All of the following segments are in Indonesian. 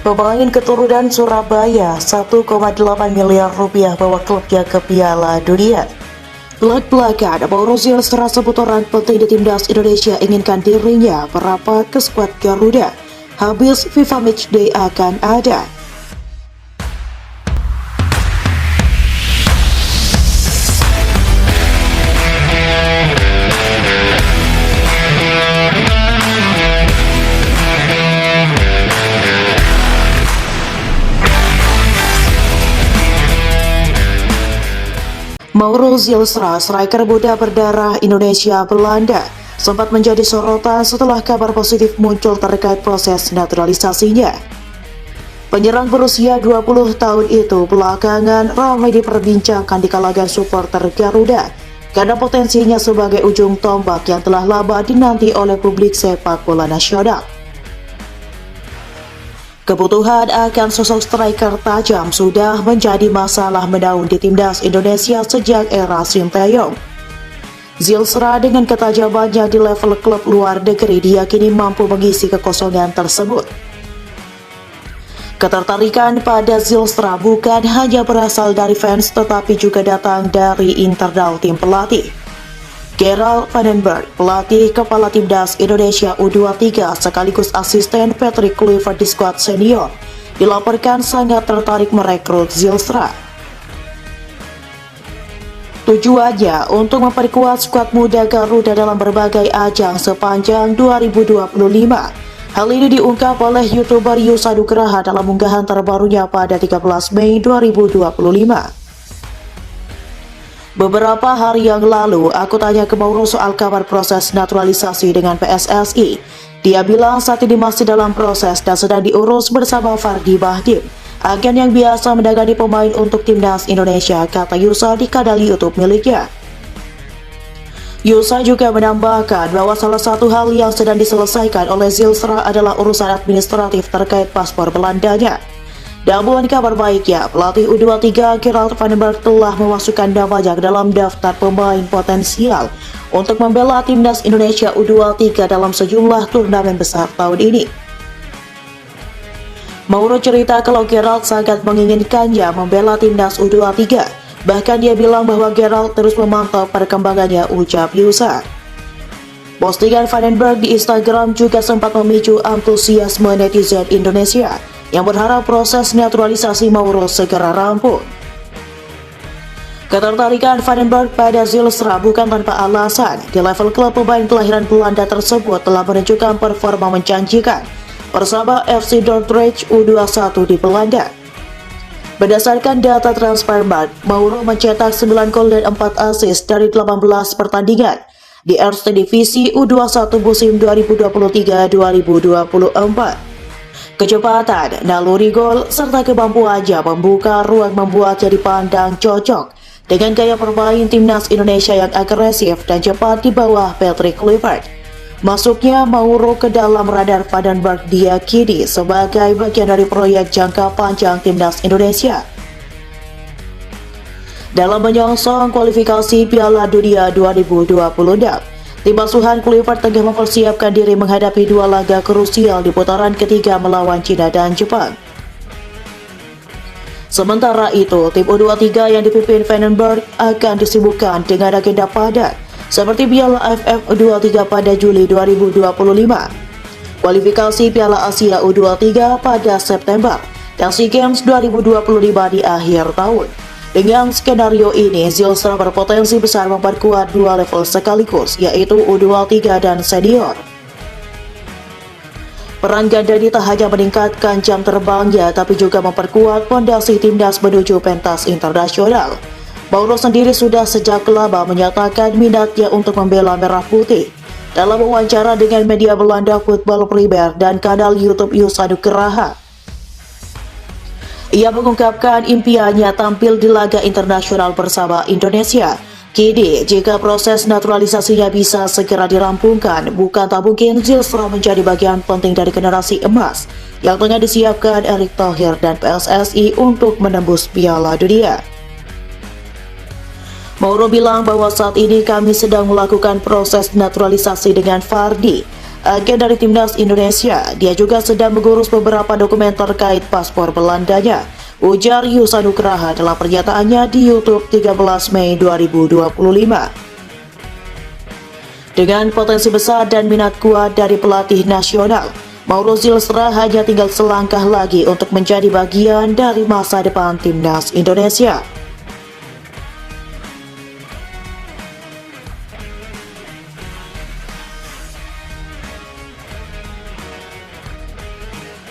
Pemain keturunan Surabaya 1,8 miliar rupiah bawa klubnya ke Piala Dunia. Belak-belakan, Mauro Zylstra sebut orang penting di timnas Indonesia inginkan dirinya merapat ke skuad Garuda. Habis FIFA Matchday akan ada. Mauro Zylstra, striker muda berdarah Indonesia-Belanda, sempat menjadi sorotan setelah kabar positif muncul terkait proses naturalisasinya. Penyerang berusia 20 tahun itu belakangan ramai diperbincangkan di kalangan supporter Garuda karena potensinya sebagai ujung tombak yang telah lama dinanti oleh publik sepak bola nasional. Kebutuhan akan sosok striker tajam sudah menjadi masalah menaun di timnas Indonesia sejak era Sinteyong. Zylstra dengan ketajamannya di level klub luar negeri diyakini mampu mengisi kekosongan tersebut. Ketertarikan pada Zylstra bukan hanya berasal dari fans tetapi juga datang dari internal tim pelatih. Gerald Vandenberg, pelatih kepala timnas Indonesia U23 sekaligus asisten Patrick Kluivert di skuad senior, dilaporkan sangat tertarik merekrut Zylstra. Tujuannya untuk memperkuat skuad muda Garuda dalam berbagai ajang sepanjang 2025. Hal ini diungkap oleh YouTuber Yusa Nugraha dalam unggahan terbarunya pada 13 Mei 2025. Beberapa hari yang lalu, aku tanya ke Mauro soal kabar proses naturalisasi dengan PSSI. Dia bilang saat ini masih dalam proses dan sedang diurus bersama Fardi Bahdim, agen yang biasa mendagani pemain untuk timnas Indonesia, kata Yusa di kanal YouTube miliknya. Yusa juga menambahkan bahwa salah satu hal yang sedang diselesaikan oleh Zylstra adalah urusan administratif terkait paspor Belandanya. Namun kabar baiknya, pelatih U23 Gerald Vandenberg telah memasukkan namanya dalam daftar pemain potensial untuk membela timnas Indonesia U23 dalam sejumlah turnamen besar tahun ini. Mauro cerita kalau Gerald sangat menginginkannya membela timnas U23. Bahkan dia bilang bahwa Gerald terus memantau perkembangannya, ucap Yusa. Postingan Vandenberg di Instagram juga sempat memicu antusiasme netizen Indonesia yang berharap proses naturalisasi Mauro segera rampung. Ketertarikan Vandenberg pada Zylstra bukan tanpa alasan. Di level klub, pemain kelahiran Belanda tersebut telah menunjukkan performa menjanjikan bersama FC Dordrecht U21 di Belanda. Berdasarkan data Transfermarkt, Mauro mencetak 9 gol dan 4 assist dari 18 pertandingan di Eerste Divisi U21 musim 2023-2024. Kecepatan, naluri gol, serta kemampuannya membuka ruang membuatnya dipandang cocok dengan gaya bermain timnas Indonesia yang agresif dan cepat di bawah Patrick Kluivert. Masuknya Mauro ke dalam radar Vandenberg diyakini sebagai bagian dari proyek jangka panjang timnas Indonesia. Dalam menyongsong kualifikasi Piala Dunia 2026, tim asuhan Kluivert tengah mempersiapkan diri menghadapi dua laga krusial di putaran ketiga melawan Cina dan Jepang. Sementara itu, tim U23 yang dipimpin Vandenberg akan disibukkan dengan agenda padat seperti Piala AFF U23 pada Juli 2025, kualifikasi Piala Asia U23 pada September, dan SEA Games 2025 di akhir tahun. Dengan skenario ini, Zylstra berpotensi besar memperkuat dua level sekaligus, yaitu U23 dan senior. Peran Gandani tak hanya meningkatkan jam terbangnya, tapi juga memperkuat fondasi timnas menuju pentas internasional. Mauro sendiri sudah sejak lama menyatakan minatnya untuk membela Merah Putih. Dalam wawancara dengan media Belanda Football Primer dan kanal YouTube Yusa Nugraha, ia mengungkapkan impiannya tampil di laga internasional bersama Indonesia. Kini, jika proses naturalisasinya bisa segera dirampungkan, bukan tak mungkin Zylstra menjadi bagian penting dari generasi emas yang tengah disiapkan Erick Thohir dan PSSI untuk menembus Piala Dunia. Mauro bilang bahwa saat ini kami sedang melakukan proses naturalisasi dengan Fardi. agen dari Timnas Indonesia. Dia juga sedang mengurus beberapa dokumen terkait paspor Belandanya, ujar Yusa Nugraha dalam pernyataannya di YouTube 13 Mei 2025. Dengan potensi besar dan minat kuat dari pelatih nasional, Mauro Zylstra hanya tinggal selangkah lagi untuk menjadi bagian dari masa depan Timnas Indonesia.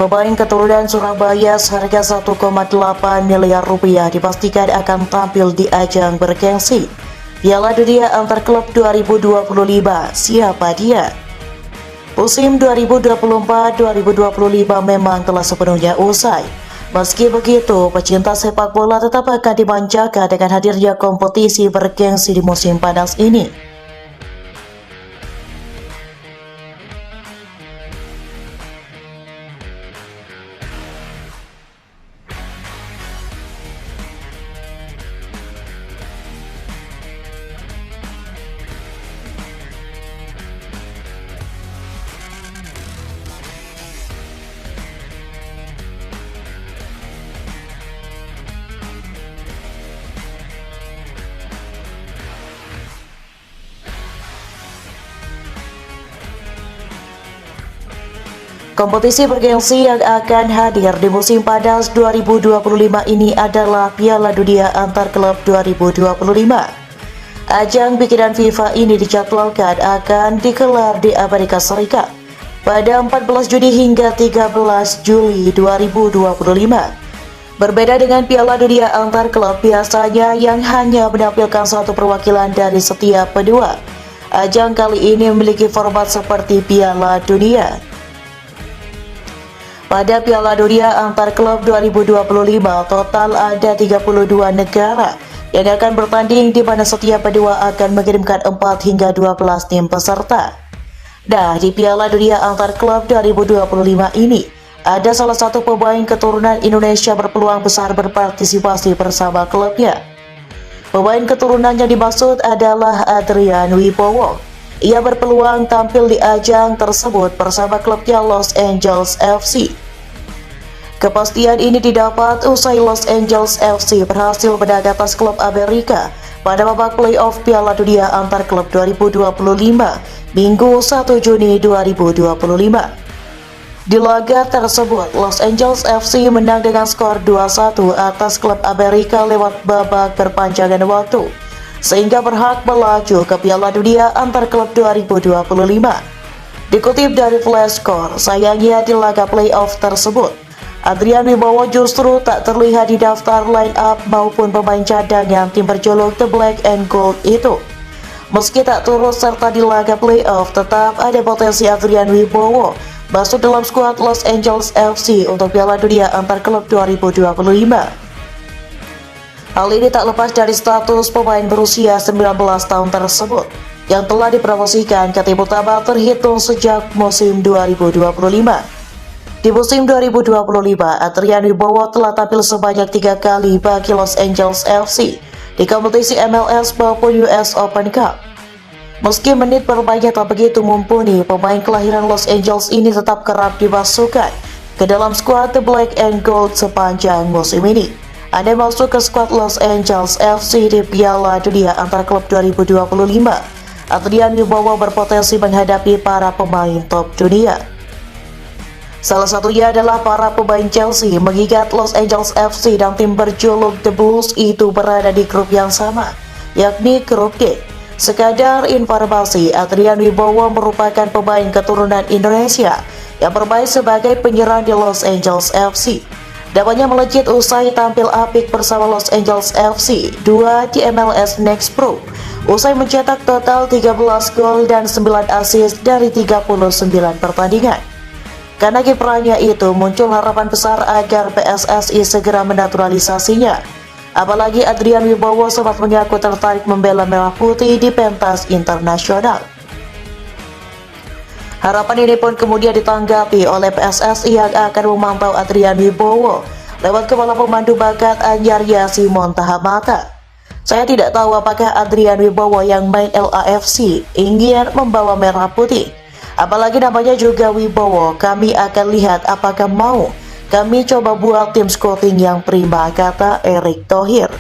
Pemain keturunan Surabaya seharga 1,8 miliar rupiah dipastikan akan tampil di ajang bergengsi Piala Dunia Antar Klub 2025. Siapa dia? Musim 2024-2025 memang telah sepenuhnya usai. Meski begitu, pecinta sepak bola tetap akan dimanjakan dengan hadirnya kompetisi bergengsi di musim panas ini. Kompetisi bergengsi yang akan hadir di musim panas 2025 ini adalah Piala Dunia Antar Klub 2025. Ajang bikinan FIFA ini dijadwalkan akan digelar di Amerika Serikat pada 14 Juni hingga 13 Juli 2025. Berbeda dengan Piala Dunia Antar Klub biasanya yang hanya menampilkan satu perwakilan dari setiap benua, ajang kali ini memiliki format seperti Piala Dunia. Pada Piala Dunia Antar Klub 2025, total ada 32 negara yang akan bertanding, di mana setiap benua akan mengirimkan 4 hingga 12 tim peserta. Nah, di Piala Dunia Antar Klub 2025 ini, ada salah satu pemain keturunan Indonesia berpeluang besar berpartisipasi bersama klubnya. Pemain keturunan yang dimaksud adalah Adrian Wibowo. Ia berpeluang tampil di ajang tersebut bersama klubnya Los Angeles FC. Kepastian ini didapat usai Los Angeles FC berhasil menang atas klub Amerika pada babak playoff Piala Dunia Antar Klub 2025 Minggu 1 Juni 2025. Di laga tersebut, Los Angeles FC menang dengan skor 2-1 atas klub Amerika lewat babak perpanjangan waktu, sehingga berhak melaju ke Piala Dunia Antar Klub 2025. Dikutip dari Flashscore, sayangnya di laga playoff tersebut, Adrian Wibowo justru tak terlihat di daftar line-up maupun pemain cadangan tim berjuluk The Black and Gold itu. Meski tak turut serta di laga playoff, tetap ada potensi Adrian Wibowo masuk dalam skuad Los Angeles FC untuk Piala Dunia Antar Klub 2025. Hal ini tak lepas dari status pemain berusia 19 tahun tersebut yang telah dipromosikan ke tim utama terhitung sejak musim 2025. Di musim 2025, Adrian Wibowo telah tampil sebanyak 3 kali bagi Los Angeles FC di kompetisi MLS maupun US Open Cup. Meski menit bermainnya tak begitu mumpuni, pemain kelahiran Los Angeles ini tetap kerap dimasukkan ke dalam skuad The Black and Gold sepanjang musim ini. Anda masuk ke skuad Los Angeles FC di Piala Dunia Antar Klub 2025. Adrian Wibowo berpotensi menghadapi para pemain top dunia. Salah satunya adalah para pemain Chelsea, mengingat Los Angeles FC dan tim berjuluk The Blues itu berada di grup yang sama, yakni grup D. Sekadar informasi, Adrian Wibowo merupakan pemain keturunan Indonesia yang bermain sebagai penyerang di Los Angeles FC. Dapat melejit usai tampil apik bersama Los Angeles FC 2 di MLS Next Pro, usai mencetak total 13 gol dan 9 assist dari 39 pertandingan. Karena kiprahnya itu, muncul harapan besar agar PSSI segera menaturalisasinya. Apalagi Adrian Wibowo sempat mengaku tertarik membela Merah Putih di pentas internasional. Harapan ini pun kemudian ditanggapi oleh PSSI yang akan memantau Adrian Wibowo lewat kepala pemandu bakat Anyar Yasimon Tahamata. Saya tidak tahu apakah Adrian Wibowo yang main LAFC ingin membawa Merah Putih, Apalagi namanya juga Wibowo, kami akan lihat apakah mau. Kami coba buat tim scouting yang prima, kata Erick Thohir.